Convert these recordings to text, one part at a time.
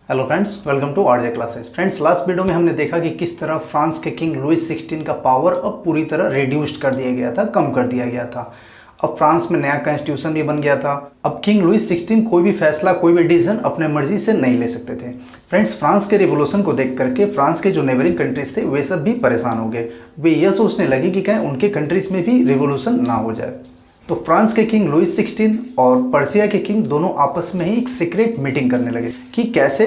Hello friends, welcome to RJ classes. Friends, last video में हमने देखा कि किस तरह फ्रांस के किंग लुइस 16 का पावर अब पूरी तरह रिड्यूस्ड कर दिया गया था, कम कर दिया गया था। अब फ्रांस में नया कॉन्स्टिट्यूशन भी बन गया था। अब किंग लुइस 16 कोई भी फैसला, कोई भी डिसीजन अपने मर्जी से नहीं ले सकते थे। फ्रेंड्स, फ्रांस के रिवोल्यूशन को देख करके फ्रांस के जो नेबरिंग कंट्रीज थे वे सब भी परेशान हो गए। वे यह सोचने लगे कि कहीं उनके कंट्रीज में भी रिवोल्यूशन ना हो जाए। तो फ्रांस के किंग लुइस 16 और पर्सिया के किंग दोनों आपस में ही एक सीक्रेट मीटिंग करने लगे कि कैसे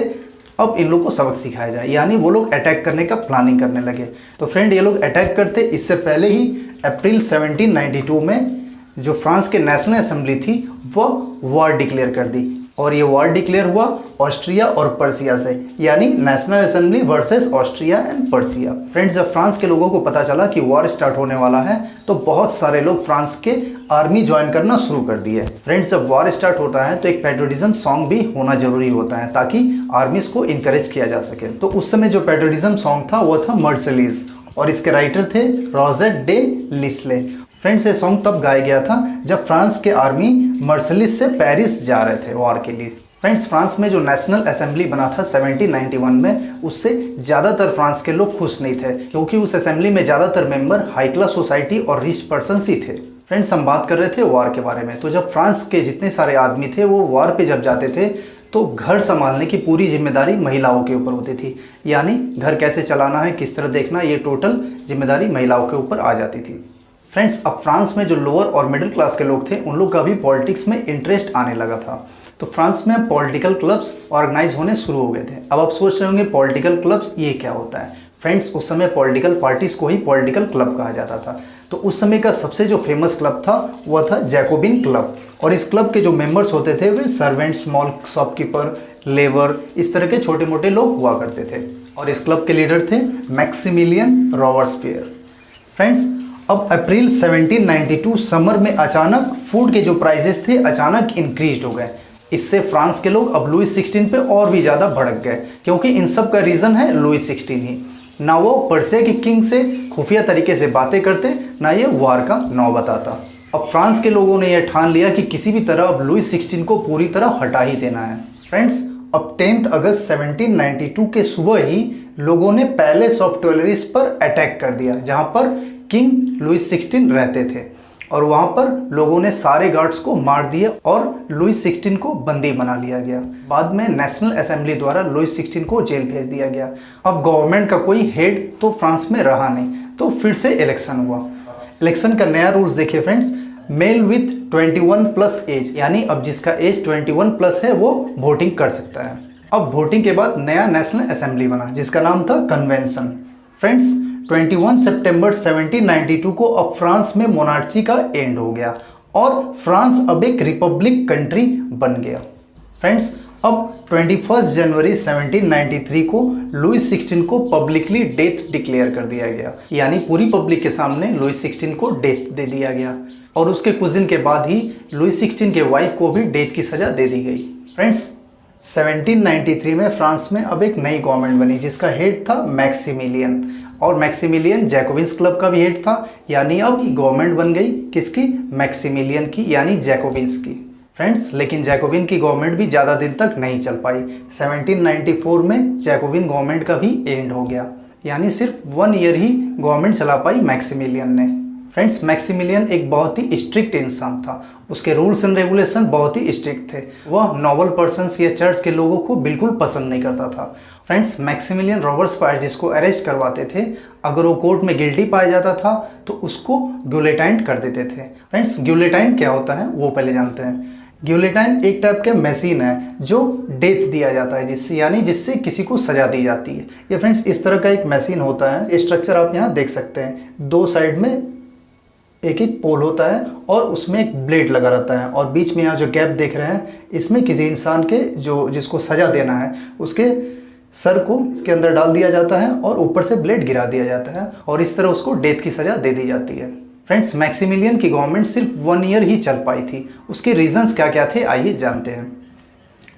अब इन लोग को सबक सिखाया जाए। यानी वो लोग अटैक करने का प्लानिंग करने लगे। तो फ्रेंड, ये लोग अटैक करते इससे पहले ही अप्रैल 1792 में जो फ्रांस के नेशनल असेंबली थी वह वॉर डिक्लेयर कर दी। और ये वॉर डिक्लेयर हुआ ऑस्ट्रिया और पर्सिया से, यानी national assembly versus Austria and Persia. Friends, जब फ्रांस के लोगों को पता चला कि वॉर स्टार्ट होने वाला है तो बहुत सारे लोग फ्रांस के आर्मी ज्वाइन करना शुरू कर दिए। फ्रेंड्स, जब वॉर स्टार्ट होता है तो एक पैट्रियटिज्म सॉन्ग भी होना जरूरी होता है ताकि आर्मीज को इंकरेज किया जा सके। तो उस समय जो पैट्रियटिज्म सॉन्ग था वो था मर्सिलीज, और इसके राइटर थे रॉजर डे लिस्ले। फ्रेंड्स, ये सॉन्ग तब गाया गया था जब फ्रांस के आर्मी मर्सिलीज से पेरिस जा रहे थे वॉर के लिए। फ्रेंड्स, फ्रांस में जो नेशनल असेंबली बना था 1791 में, उससे ज़्यादातर फ्रांस के लोग खुश नहीं थे क्योंकि उस असेंबली में ज़्यादातर मेंबर हाई क्लास सोसाइटी और रिच पर्सन्स ही थे। फ्रेंड्स, हम बात कर रहे थे वॉर के बारे में। तो जब फ्रांस के जितने सारे आदमी थे वो वॉर पे जब जाते थे तो घर संभालने की पूरी जिम्मेदारी महिलाओं के ऊपर होती थी। यानी घर कैसे चलाना है, किस तरह देखना, ये टोटल जिम्मेदारी महिलाओं के ऊपर आ जाती थी। फ्रेंड्स, अब फ्रांस में जो लोअर और मिडिल क्लास के लोग थे उन लोग का भी पॉलिटिक्स में इंटरेस्ट आने लगा था। तो फ्रांस में पॉलिटिकल क्लब्स ऑर्गेनाइज होने शुरू हो गए थे। अब आप सोच रहे होंगे पॉलिटिकल क्लब्स ये क्या होता है। फ्रेंड्स, उस समय पॉलिटिकल पार्टीज को ही पॉलिटिकल क्लब कहा जाता था। तो उस समय का सबसे जो फेमस क्लब था वह था जैकोबिन क्लब। और इस क्लब के जो मेंबर्स होते थे वे सर्वेंट, स्मॉल शॉपकीपर, लेबर, इस तरह के छोटे मोटे लोग हुआ करते थे। और इस क्लब के लीडर थे मैक्सिमिलियन रॉबर्सपियर। फ्रेंड्स, अब अप्रैल 1792 समर में अचानक फूड के जो प्राइसेस थे अचानक इंक्रीज हो गए। इससे फ्रांस के लोग अब लुइस 16 पे और भी ज़्यादा भड़क गए क्योंकि इन सब का रीज़न है लुइस 16 ही। ना वो पर्सिया के किंग से खुफिया तरीके से बातें करते, ना ये वार का नाव बताता। अब फ्रांस के लोगों ने यह ठान लिया कि किसी भी तरह अब लुइस 16 को पूरी तरह हटा ही देना है। फ्रेंड्स, अब 10 अगस्त 1792 के सुबह ही लोगों ने पैलेस ऑफ ट्यूइलरीज पर अटैक कर दिया जहाँ पर किंग लुइस 16 रहते थे। और वहाँ पर लोगों ने सारे गार्ड्स को मार दिया और लुइस 16 को बंदी बना लिया गया। बाद में नेशनल असेंबली द्वारा लुइस 16 को जेल भेज दिया गया। अब गवर्नमेंट का कोई हेड तो फ्रांस में रहा नहीं, तो फिर से इलेक्शन हुआ। इलेक्शन का नया रूल्स देखिए friends, male with 21 plus age, यानी अब जिसका एज 21 प्लस है वो वोटिंग कर सकता है। अब वोटिंग के बाद नया नेशनल असेंबली बना जिसका नाम था कन्वेंशन। फ्रेंड्स, 21 सितंबर 1792 को अब फ्रांस में मोनार्ची का एंड हो गया और फ्रांस अब एक रिपब्लिक कंट्री बन गया। फ्रेंड्स, अब 21 जनवरी 1793 को लुइस 16 को पब्लिकली डेथ डिक्लेयर कर दिया गया। यानी पूरी पब्लिक के सामने लुइस 16 को डेथ दे दिया गया। और उसके कुछ दिन के बाद ही लुइस 16 के वाइफ को भी डेथ की सजा दे दी गई। फ्रेंड्स, 1793 में फ्रांस में अब एक नई गवर्नमेंट बनी जिसका हेड था मैक्सिमिलियन। और मैक्सिमिलियन जैकोबिन्स क्लब का भी हेड था। यानी अब गवर्नमेंट बन गई किसकी? मैक्सिमिलियन की, यानी जैकोबिन्स की। फ्रेंड्स, लेकिन जैकोबिन की गवर्नमेंट भी ज़्यादा दिन तक नहीं चल पाई। 1794 में जैकोबिन गवर्नमेंट का भी एंड हो गया। यानी सिर्फ 1 ईयर ही गवर्नमेंट चला पाई मैक्सिमिलियन ने। फ्रेंड्स, मैक्सिमिलियन एक बहुत ही स्ट्रिक्ट इंसान था। उसके रूल्स एंड रेगुलेशन बहुत ही स्ट्रिक्ट थे। वह नॉबल पर्सन्स या चर्च के लोगों को बिल्कुल पसंद नहीं करता था। फ्रेंड्स, मैक्सिमिलियन रॉबर्सपियर जिसको अरेस्ट करवाते थे, अगर वो कोर्ट में गिल्टी पाया जाता था तो उसको ग्यूलेटाइन कर देते थे। फ्रेंड्स, ग्यूलेटाइन क्या होता है वो पहले जानते हैं। ग्यूलेटाइन एक टाइप का मशीन है जो डेथ दिया जाता है जिससे, यानी जिससे किसी को सजा दी जाती है। ये फ्रेंड्स इस तरह का एक मशीन होता है। ये स्ट्रक्चर आप यहाँ देख सकते हैं। 2 साइड में एक एक पोल होता है और उसमें एक ब्लेड लगा रहता है और बीच में यहाँ जो गैप देख रहे हैं इसमें किसी इंसान के जो जिसको सजा देना है उसके सर को इसके अंदर डाल दिया जाता है और ऊपर से ब्लेड गिरा दिया जाता है और इस तरह उसको डेथ की सजा दे दी जाती है। फ्रेंड्स, मैक्सिमिलियन की गवर्नमेंट सिर्फ 1 ईयर ही चल पाई थी। उसके रीजंस क्या क्या थे आइए जानते हैं।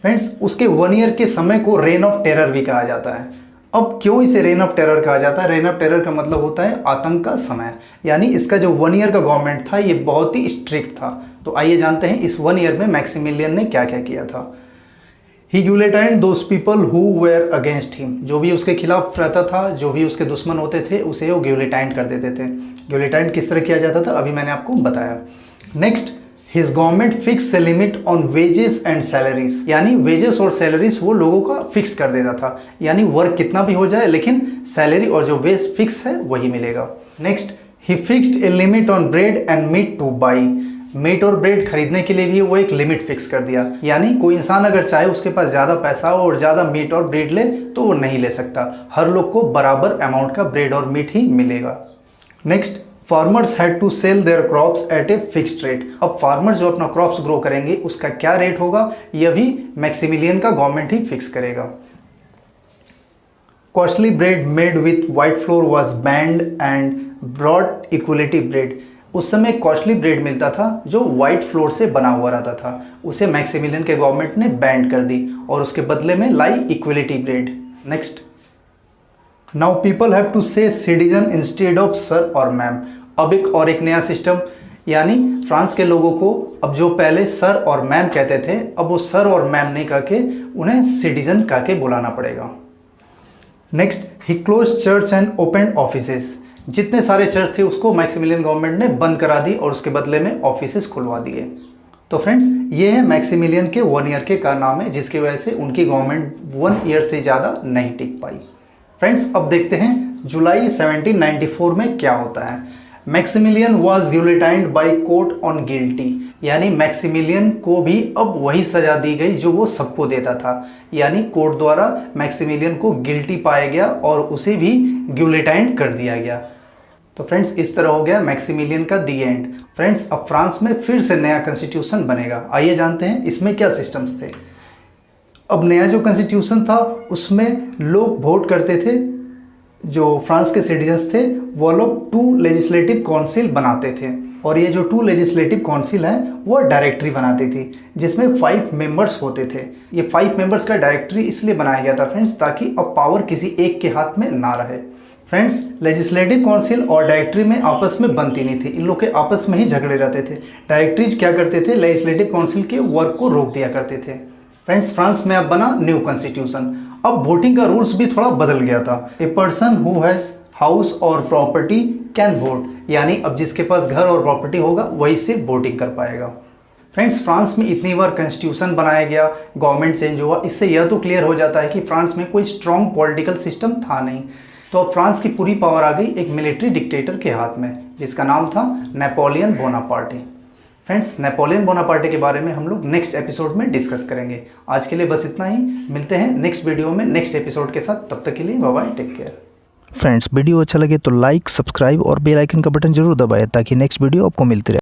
फ्रेंड्स, उसके 1 ईयर के समय को रेन ऑफ टेरर भी कहा जाता है। अब क्यों इसे रेन ऑफ टेरर कहा जाता है? रेन ऑफ टेरर का मतलब होता है आतंक का समय। यानी इसका जो 1 ईयर का गवर्नमेंट था ये बहुत ही स्ट्रिक्ट था। तो आइए जानते हैं इस 1 ईयर में मैक्सिमिलियन ने क्या क्या किया था। He guillotined those people who were against him, जो भी उसके खिलाफ रहता था, जो भी उसके दुश्मन होते थे, उसे वो गिलेटाइंड कर देते थे। गिलेटाइंड किस तरह किया जाता था अभी मैंने आपको बताया। Next, his government fix a limit on wages and salaries, यानी वेजेस और सैलरीज वो लोगों का फिक्स कर देता था, यानी वर्क कितना भी हो जाए लेकिन सैलरी और जो वेज फिक्स है वही मिलेगा। Next, he fixed a limit on bread and meat to buy, meat और ब्रेड खरीदने के लिए भी वो एक लिमिट फिक्स कर दिया, यानी कोई इंसान अगर चाहे उसके पास ज़्यादा पैसा हो और ज़्यादा मीट और ब्रेड ले तो वो नहीं ले सकता, हर लोग को बराबर अमाउंट का ब्रेड और मीट ही मिलेगा। Next, farmers had to sell their crops at a fixed rate, अब फार्मर जो अपना क्रॉप्स ग्रो करेंगे उसका क्या रेट होगा यह भी मैक्सिमिलियन का गवर्नमेंट ही फिक्स करेगा। Costly bread made with white flour was banned and broad equality bread, उस समय कॉस्टली ब्रेड मिलता था जो वाइट फ्लोर से बना हुआ रहता था, उसे मैक्सिमिलियन के गवर्नमेंट ने बैंड कर दी और उसके बदले में लाई equality bread. Next, now people have to say citizen instead of sir और मैम, अब एक नया सिस्टम, यानी फ्रांस के लोगों को अब जो पहले सर और मैम कहते थे अब वो सर और मैम नहीं कह के उन्हें सिटीजन कह के बुलाना पड़ेगा। Next, he close church and open offices, जितने सारे चर्च थे उसको मैक्सिमिलियन गवर्नमेंट ने बंद करा दी और उसके बदले में ऑफिसेस खुलवा दिए। तो फ्रेंड्स, ये है मैक्सिमिलियन के 1 ईयर के कारनामे जिसकी वजह से उनकी गवर्नमेंट 1 ईयर से ज़्यादा नहीं टिक पाई। फ्रेंड्स, अब देखते हैं जुलाई 1794 में क्या होता है। Maximilian was guillotined by court on guilty, यानी मैक्सिमिलियन को भी अब वही सजा दी गई जो वो सबको देता था, यानी कोर्ट द्वारा मैक्सिमिलियन को गिल्टी पाया गया और उसे भी गिलेटाइंड कर दिया गया। तो फ्रेंड्स, इस तरह हो गया मैक्सिमिलियन का दी एंड। फ्रेंड्स, अब फ्रांस में फिर से नया कॉन्स्टिट्यूशन बनेगा, आइए जानते हैं इसमें क्या सिस्टम्स थे। अब नया जो कॉन्स्टिट्यूशन था उसमें लोग वोट करते थे, जो फ्रांस के सिटीजन्स थे वो लोग 2 लेजिस्लेटिव काउंसिल बनाते थे और ये जो 2 लेजिस्लेटिव काउंसिल हैं वो डायरेक्टरी बनाती थी जिसमें 5 मेंबर्स होते थे। ये 5 मेंबर्स का डायरेक्टरी इसलिए बनाया गया था फ्रेंड्स ताकि अब पावर किसी एक के हाथ में ना रहे। फ्रेंड्स, लेजिस्लेटिव काउंसिल और डायरेक्टरी में आपस में बनती नहीं थी, इन लोग के आपस में ही झगड़े रहते थे। डायरेक्टरीज क्या करते थे, लेजिस्लेटिव काउंसिल के वर्क को रोक दिया करते थे। फ्रेंड्स, फ्रांस में अब बना न्यू कॉन्स्टिट्यूशन, अब वोटिंग का रूल्स भी थोड़ा बदल गया था। A person who has house और प्रॉपर्टी कैन वोट, यानी अब जिसके पास घर और प्रॉपर्टी होगा वही सिर्फ वोटिंग कर पाएगा। फ्रेंड्स, फ्रांस में इतनी बार कॉन्स्टिट्यूशन बनाया गया, गवर्नमेंट चेंज हुआ, इससे यह तो क्लियर हो जाता है कि फ्रांस में कोई स्ट्रॉन्ग पॉलिटिकल सिस्टम था नहीं। तो अब फ्रांस की पूरी पावर आ गई एक मिलिट्री डिक्टेटर के हाथ में जिसका नाम था Napoleon Bonaparte. Friends, Napoleon Bonaparte के बारे में हम लोग नेक्स्ट एपिसोड में डिस्कस करेंगे। आज के लिए बस इतना ही, मिलते हैं नेक्स्ट वीडियो में नेक्स्ट एपिसोड के साथ, तब तक के लिए bye bye, take care. Friends, video अच्छा लगे तो लाइक, सब्सक्राइब और बेल आइकन का बटन जरूर दबाएं ताकि नेक्स्ट वीडियो आपको मिलती रहे।